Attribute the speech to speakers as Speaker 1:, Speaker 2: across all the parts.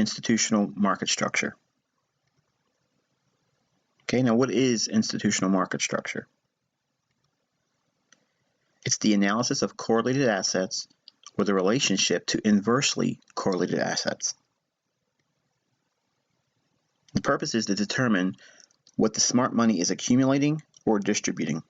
Speaker 1: institutional market structure. Okay, now what is institutional market structure? It's the analysis of correlated assets or the relationship to inversely correlated assets. The purpose is to determine what the smart money is accumulating or distributing.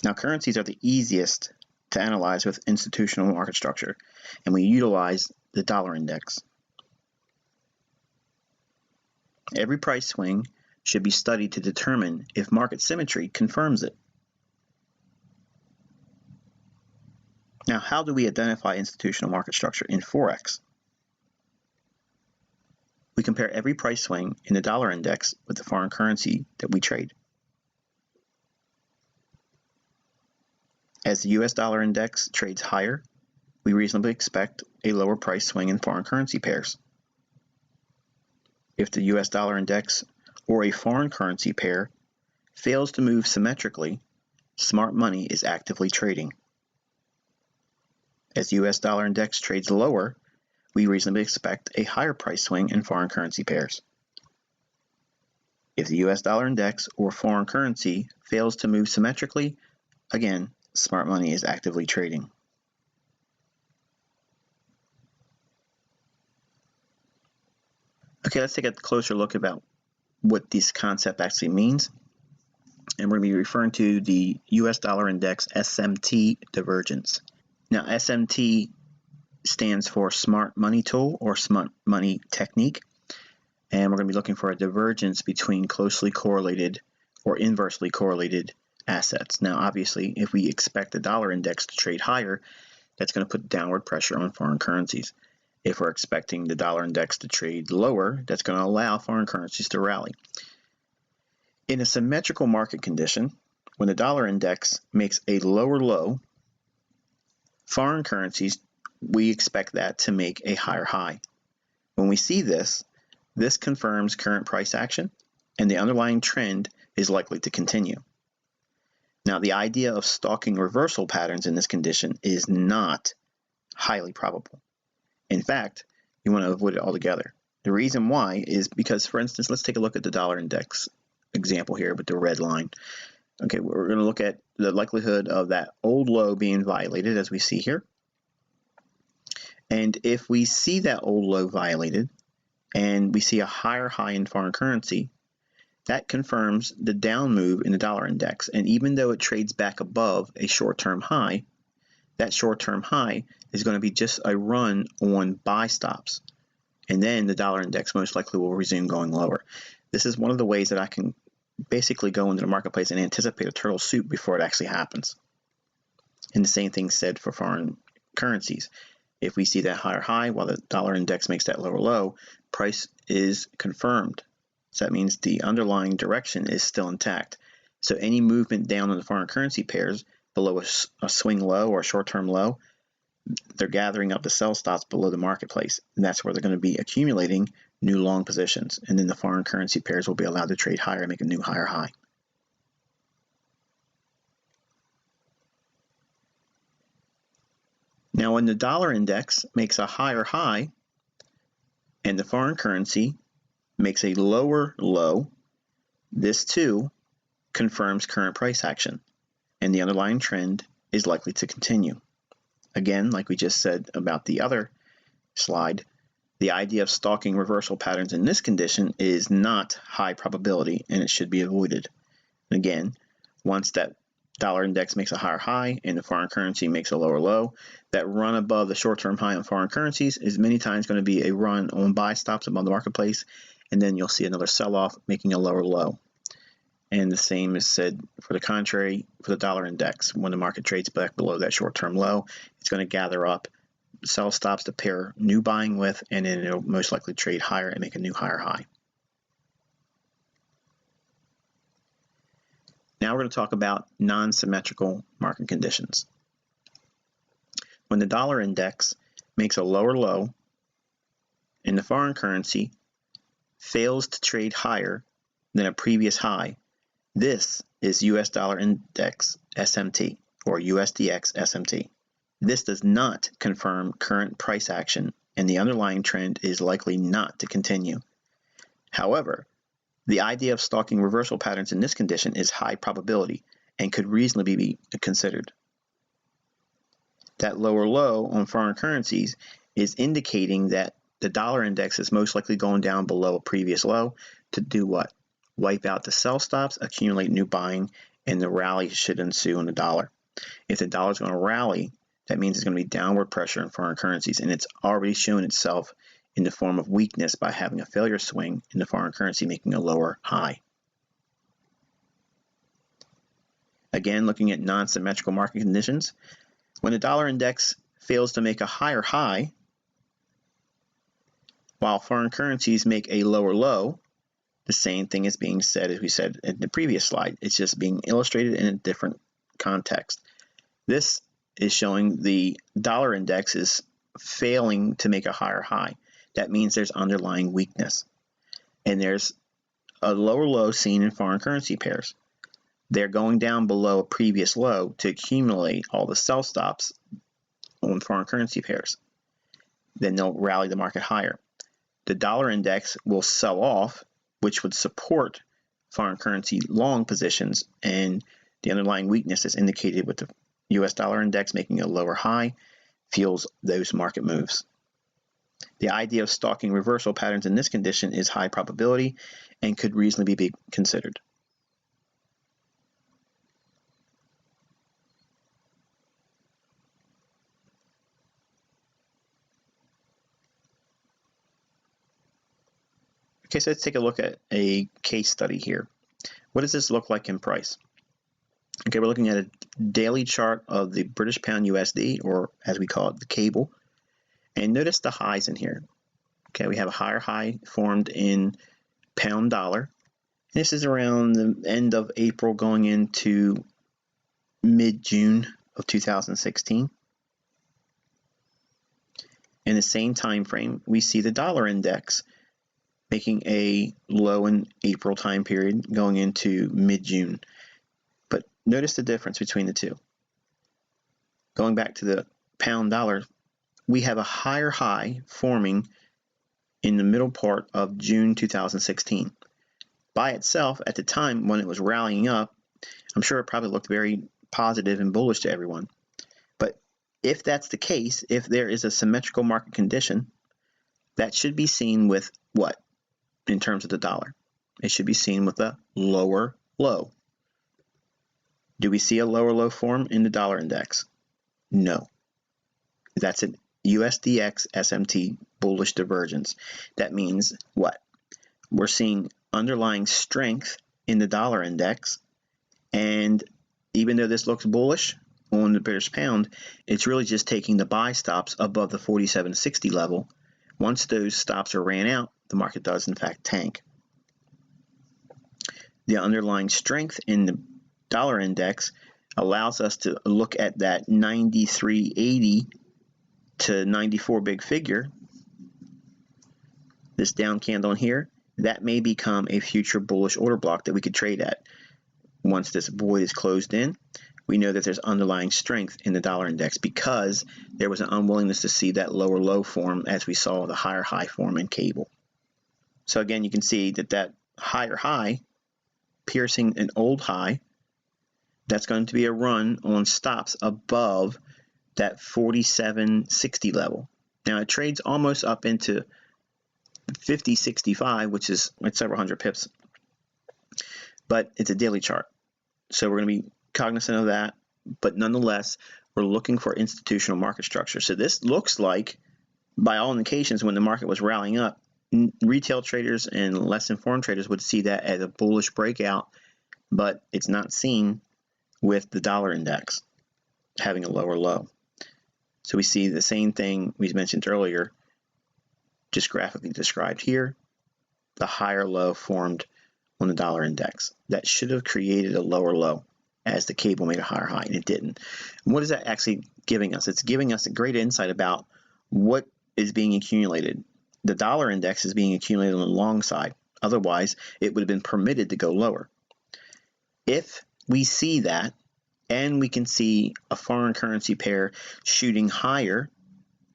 Speaker 1: Now, currencies are the easiest to analyze with institutional market structure, and we utilize the dollar index. Every price swing should be studied to determine if market symmetry confirms it. Now, how do we identify institutional market structure in Forex? We compare every price swing in the dollar index with the foreign currency that we trade. As the US dollar index trades higher, we reasonably expect a lower price swing in foreign currency pairs. If the US dollar index or a foreign currency pair fails to move symmetrically, smart money is actively trading. As the US dollar index trades lower, we reasonably expect a higher price swing in foreign currency pairs. If the US dollar index or foreign currency fails to move symmetrically, again, smart money is actively trading. Okay, let's take a closer look about what this concept actually means. And we're going to be referring to the US dollar index SMT divergence. Now, SMT stands for Smart Money Tool or Smart Money Technique. And we're going to be looking for a divergence between closely correlated or inversely correlated assets. Now, obviously, if we expect the dollar index to trade higher, that's going to put downward pressure on foreign currencies. If we're expecting the dollar index to trade lower, that's going to allow foreign currencies to rally. In a symmetrical market condition, when the dollar index makes a lower low, foreign currencies, we expect that to make a higher high. When we see this, this confirms current price action, and the underlying trend is likely to continue. Now, the idea of stalking reversal patterns in this condition is not highly probable. In fact, you want to avoid it altogether. The reason why is because, for instance, let's take a look at the dollar index example here with the red line. Okay, we're going to look at the likelihood of that old low being violated, as we see here. And if we see that old low violated and we see a higher high in foreign currency, that confirms the down move in the dollar index. And even though it trades back above a short-term high, that short-term high is going to be just a run on buy stops. And then the dollar index most likely will resume going lower. This is one of the ways that I can basically go into the marketplace and anticipate a turtle soup before it actually happens. And the same thing said for foreign currencies. If we see that higher high while the dollar index makes that lower low, price is confirmed. So that means the underlying direction is still intact. So any movement down in the foreign currency pairs below a swing low or a short-term low, they're gathering up the sell stops below the marketplace. And that's where they're going to be accumulating new long positions. And then the foreign currency pairs will be allowed to trade higher and make a new higher high. Now, when the dollar index makes a higher high and the foreign currency makes a lower low, this too confirms current price action, and the underlying trend is likely to continue. Again, like we just said about the other slide, the idea of stalking reversal patterns in this condition is not high probability, and it should be avoided. Again, once that dollar index makes a higher high and the foreign currency makes a lower low, that run above the short-term high on foreign currencies is many times going to be a run on buy stops above the marketplace, and then you'll see another sell-off making a lower low. And the same is said for the contrary for the dollar index. When the market trades back below that short-term low, it's going to gather up sell stops to pair new buying with, and then it'll most likely trade higher and make a new higher high. Now we're going to talk about non-symmetrical market conditions. When the dollar index makes a lower low and the foreign currency fails to trade higher than a previous high, this is US dollar index SMT or USDX SMT. This does not confirm current price action and the underlying trend is likely not to continue. However, the idea of stalking reversal patterns in this condition is high probability and could reasonably be considered. That lower low on foreign currencies is indicating that the dollar index is most likely going down below a previous low to do what? Wipe out the sell stops, accumulate new buying, and the rally should ensue on the dollar. If the dollar is going to rally, that means there's going to be downward pressure in foreign currencies, and it's already shown itself in the form of weakness by having a failure swing in the foreign currency making a lower high. Again, looking at non-symmetrical market conditions, when the dollar index fails to make a higher high, while foreign currencies make a lower low, the same thing is being said as we said in the previous slide. It's just being illustrated in a different context. This is showing the dollar index is failing to make a higher high. That means there's underlying weakness. And there's a lower low seen in foreign currency pairs. They're going down below a previous low to accumulate all the sell stops on foreign currency pairs. Then they'll rally the market higher. The dollar index will sell off, which would support foreign currency long positions, and the underlying weakness is indicated with the US dollar index making a lower high, fuels those market moves. The idea of stalking reversal patterns in this condition is high probability and could reasonably be considered. Okay, so let's take a look at a case study here. What does this look like in price? Okay, we're looking at a daily chart of the British pound USD, or as we call it, the cable. And notice the highs in here. Okay, we have a higher high formed in pound dollar. This is around the end of April going into mid-June of 2016. In the same time frame, we see the dollar index making a low in April time period going into mid-June. But notice the difference between the two. Going back to the pound dollar, we have a higher high forming in the middle part of June 2016. By itself, at the time when it was rallying up, I'm sure it probably looked very positive and bullish to everyone. But if that's the case, if there is a symmetrical market condition, that should be seen with what? In terms of the dollar, it should be seen with a lower low. Do we see a lower low form in the dollar index? No. That's an USDX SMT bullish divergence. That means what? We're seeing underlying strength in the dollar index, and even though this looks bullish on the British pound, it's really just taking the buy stops above the 47.60 level. Once those stops are ran out, the market does in fact tank. The underlying strength in the dollar index allows us to look at that 93.80 to 94 big figure, this down candle in here. That may become a future bullish order block that we could trade at. Once this void is closed in, we know that there's underlying strength in the dollar index because there was an unwillingness to see that lower low form as we saw the higher high form in cable. So again, you can see that that higher high piercing an old high, that's going to be a run on stops above that 47.60 level. Now it trades almost up into 50.65, which is like several hundred pips, but it's a daily chart. So we're going to be cognizant of that, but nonetheless, we're looking for institutional market structure. So this looks like, by all indications, when the market was rallying up, retail traders and less informed traders would see that as a bullish breakout, but it's not seen with the dollar index having a lower low. So we see the same thing we mentioned earlier, just graphically described here, the higher low formed on the dollar index. That should have created a lower low as the cable made a higher high, and it didn't. And what is that actually giving us? It's giving us a great insight about what is being accumulated. The dollar index is being accumulated on the long side. Otherwise, it would have been permitted to go lower. If we see that, and we can see a foreign currency pair shooting higher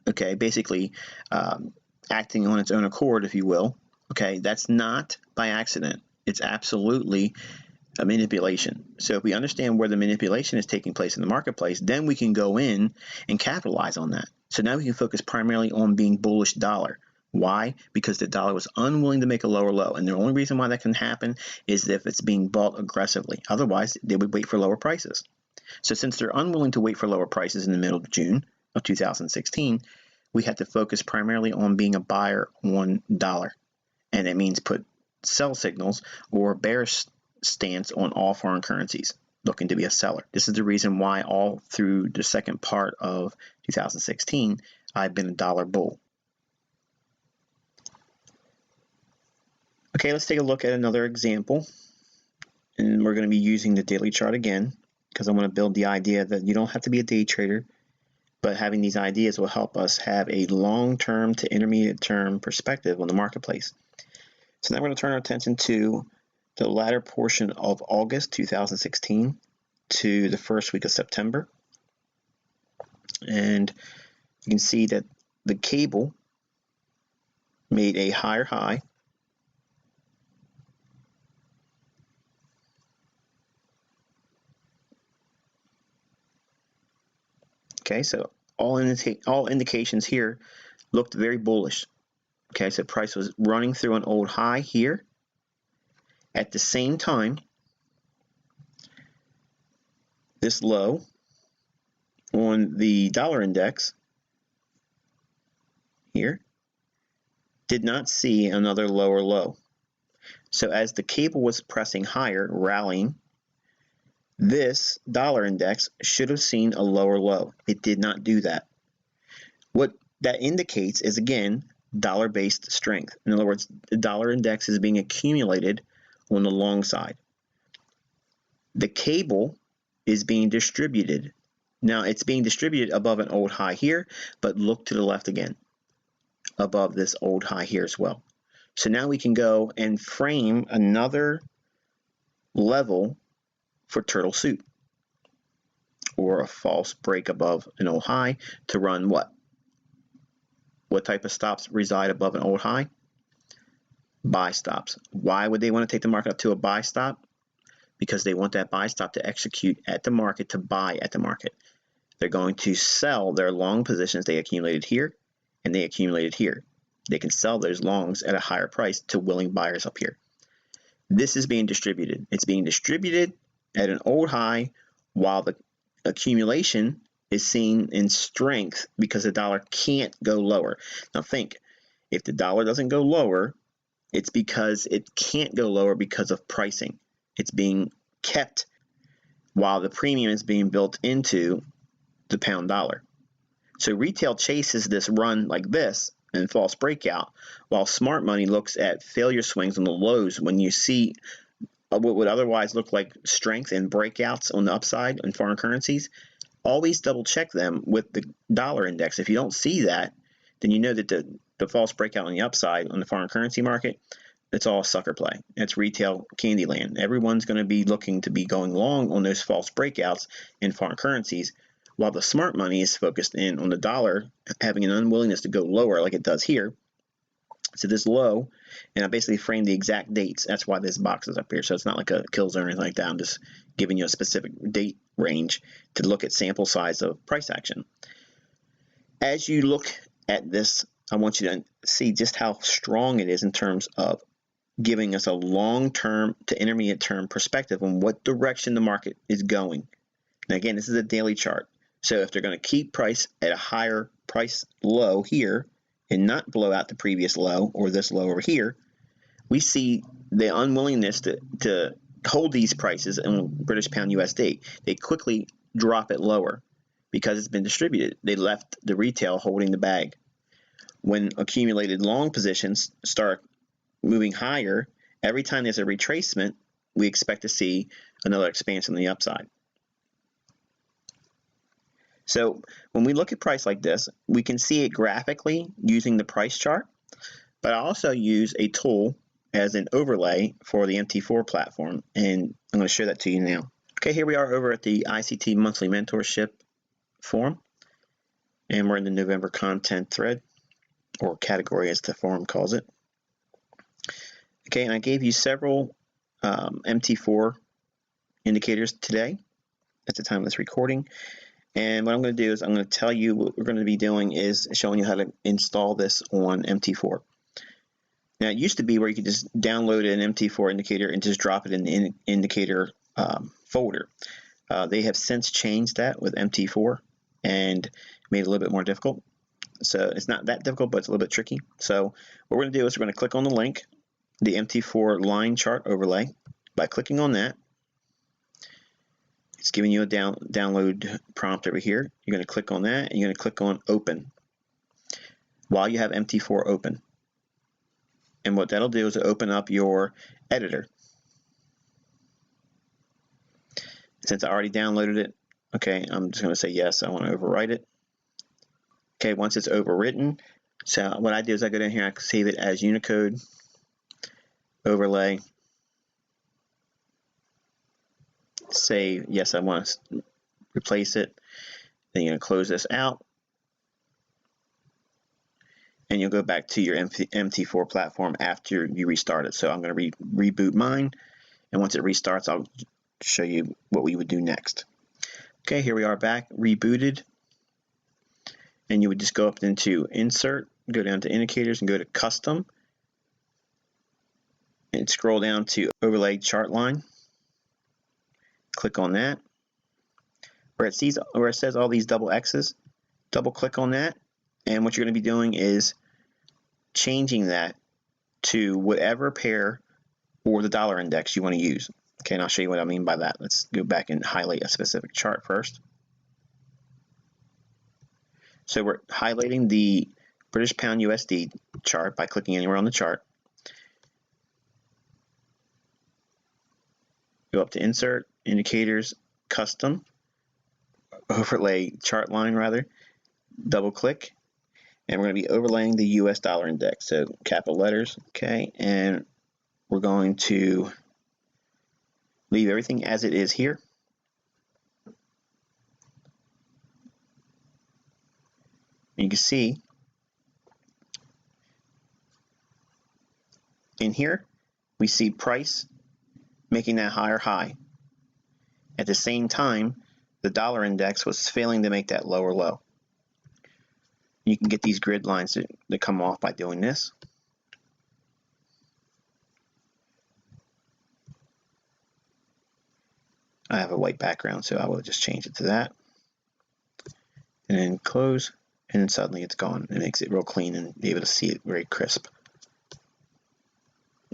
Speaker 1: okay, basically acting on its own accord, if you will, okay, that's not by accident. It's absolutely a manipulation. So if we understand where the manipulation is taking place in the marketplace, then we can go in and capitalize on that. So now we can focus primarily on being bullish dollar. Why? Because the dollar was unwilling to make a lower low. And the only reason why that can happen is if it's being bought aggressively. Otherwise, they would wait for lower prices. So since they're unwilling to wait for lower prices in the middle of June of 2016, we have to focus primarily on being a buyer on dollar. And that means put sell signals or bearish stance on all foreign currencies, looking to be a seller. This is the reason why all through the second part of 2016, I've been a dollar bull. Okay, let's take a look at another example. And we're going to be using the daily chart again, because I want to build the idea that you don't have to be a day trader, but having these ideas will help us have a long-term to intermediate-term perspective on the marketplace. So now we're going to turn our attention to the latter portion of August 2016 to the first week of September. And you can see that the cable made a higher high. Okay, so all indications here looked very bullish. Okay, so price was running through an old high here. At the same time, this low on the dollar index here did not see another lower low. So as the cable was pressing higher, rallying, this dollar index should have seen a lower low. It did not do that. What that indicates is, again, dollar-based strength. In other words, the dollar index is being accumulated on the long side. The cable is being distributed. Now, it's being distributed above an old high here, but look to the left again, above this old high here as well. So now we can go and frame another level for turtle soup, or a false break above an old high to run what? What type of stops reside above an old high? Buy stops. Why would they want to take the market up to a buy stop? Because they want that buy stop to execute at the market, to buy at the market. They're going to sell their long positions they accumulated here and they accumulated here. They can sell those longs at a higher price to willing buyers up here. This is being distributed. It's being distributed at an old high while the accumulation is seen in strength because the dollar can't go lower. Now think, if the dollar doesn't go lower, it's because it can't go lower because of pricing. It's being kept while the premium is being built into the pound dollar. So retail chases this run like this and false breakout, while smart money looks at failure swings on the lows when you see what would otherwise look like strength and breakouts on the upside in foreign currencies. Always double check them with the dollar index. If you don't see that, then you know that the false breakout on the upside on the foreign currency market, it's all sucker play. It's retail candy land. Everyone's going to be looking to be going long on those false breakouts in foreign currencies, while the smart money is focused in on the dollar having an unwillingness to go lower like it does here. So this low, and I basically framed the exact dates. That's why this box is up here. So it's not like a kill zone or anything like that. I'm just giving you a specific date range to look at sample size of price action. As you look at this, I want you to see just how strong it is in terms of giving us a long-term to intermediate-term perspective on what direction the market is going. Now again, this is a daily chart. So if they're going to keep price at a higher price low here and not blow out the previous low or this low over here, we see the unwillingness to hold these prices in British pound USD. They quickly drop it lower because it's been distributed. They left the retail holding the bag. When accumulated long positions start moving higher, every time there's a retracement, we expect to see another expansion on the upside. So when we look at price like this, we can see it graphically using the price chart, but I also use a tool as an overlay for the MT4 platform, and I'm going to show that to you now. Okay, here we are over at the ICT Monthly Mentorship forum. And we're in the November content thread, or category as the forum calls it. Okay, and I gave you several MT4 indicators today at the time of this recording. And what I'm going to do is I'm going to tell you what we're going to be doing is showing you how to install this on MT4. Now, it used to be where you could just download an MT4 indicator and just drop it in the indicator folder. They have since changed that with MT4 and made it a little bit more difficult. So it's not that difficult, but it's a little bit tricky. So what we're going to do is we're going to click on the link, the MT4 line chart overlay. By clicking on that, it's giving you a download prompt over here. You're going to click on that, and you're going to click on Open while you have MT4 open. And what that'll do is open up your editor. Since I already downloaded it, okay, I'm just going to say yes, I want to overwrite it. Okay, once it's overwritten, so what I do is I go down here, I save it as Unicode, overlay, say yes, I want to replace it. Then you're going to close this out, and you'll go back to your MT4 platform after you restart it. So I'm going to reboot mine, and once it restarts, I'll show you what we would do next. Okay, here we are back, rebooted, and you would just go up into Insert, go down to Indicators, and go to Custom, and scroll down to Overlay Chart Line. Click on that. Where it says all these double X's, double click on that, and what you're going to be doing is changing that to whatever pair or the dollar index you want to use. Okay, and I'll show you what I mean by that. Let's go back and highlight a specific chart first. So we're highlighting the British Pound USD chart by clicking anywhere on the chart. Go up to Insert, Indicators, Custom, Overlay Chart Line rather, double click, and we're going to be overlaying the US dollar index, so capital letters, okay, and we're going to leave everything as it is here. You can see in here we see price making that higher high. At the same time, the dollar index was failing to make that lower low. You can get these grid lines to come off by doing this. I have a white background, so I will just change it to that. And then close, and then suddenly it's gone. It makes it real clean and be able to see it very crisp.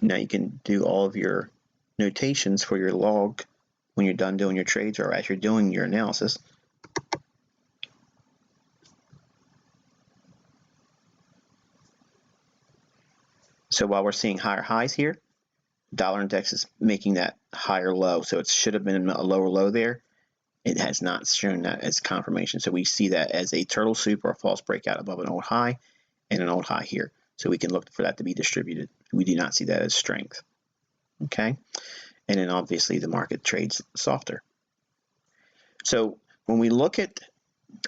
Speaker 1: Now you can do all of your notations for your log when you're done doing your trades or as you're doing your analysis. So while we're seeing higher highs here, dollar index is making that higher low. So it should have been a lower low there. It has not shown that as confirmation. So we see that as a turtle soup or a false breakout above an old high and an old high here. So we can look for that to be distributed. We do not see that as strength. Okay. And then obviously the market trades softer. So when we look at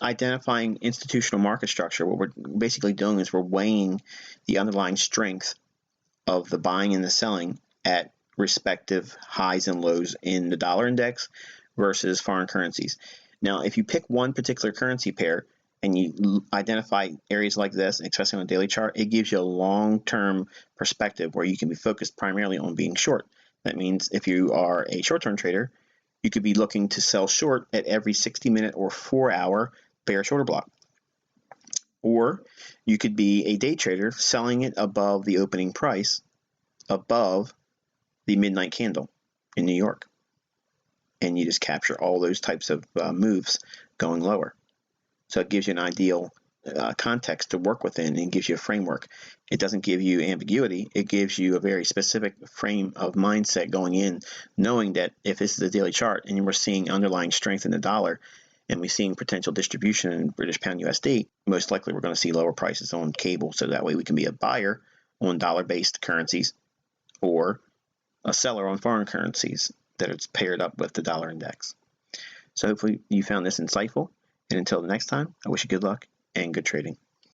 Speaker 1: identifying institutional market structure, what we're basically doing is we're weighing the underlying strength of the buying and the selling at respective highs and lows in the dollar index versus foreign currencies. Now, if you pick one particular currency pair and you identify areas like this, especially on a daily chart, it gives you a long-term perspective where you can be focused primarily on being short. That means if you are a short-term trader, you could be looking to sell short at every 60-minute or 4-hour bear shorter block. Or you could be a day trader selling it above the opening price, above the midnight candle in New York. And you just capture all those types of moves going lower. So it gives you an ideal context to work within and gives you a framework. It doesn't give you ambiguity. It gives you a very specific frame of mindset going in, knowing that if this is a daily chart and we're seeing underlying strength in the dollar and we're seeing potential distribution in British Pound USD, most likely we're going to see lower prices on cable, so that way we can be a buyer on dollar-based currencies or a seller on foreign currencies that it's paired up with the dollar index. So hopefully you found this insightful, and until the next time, I wish you good luck and good trading.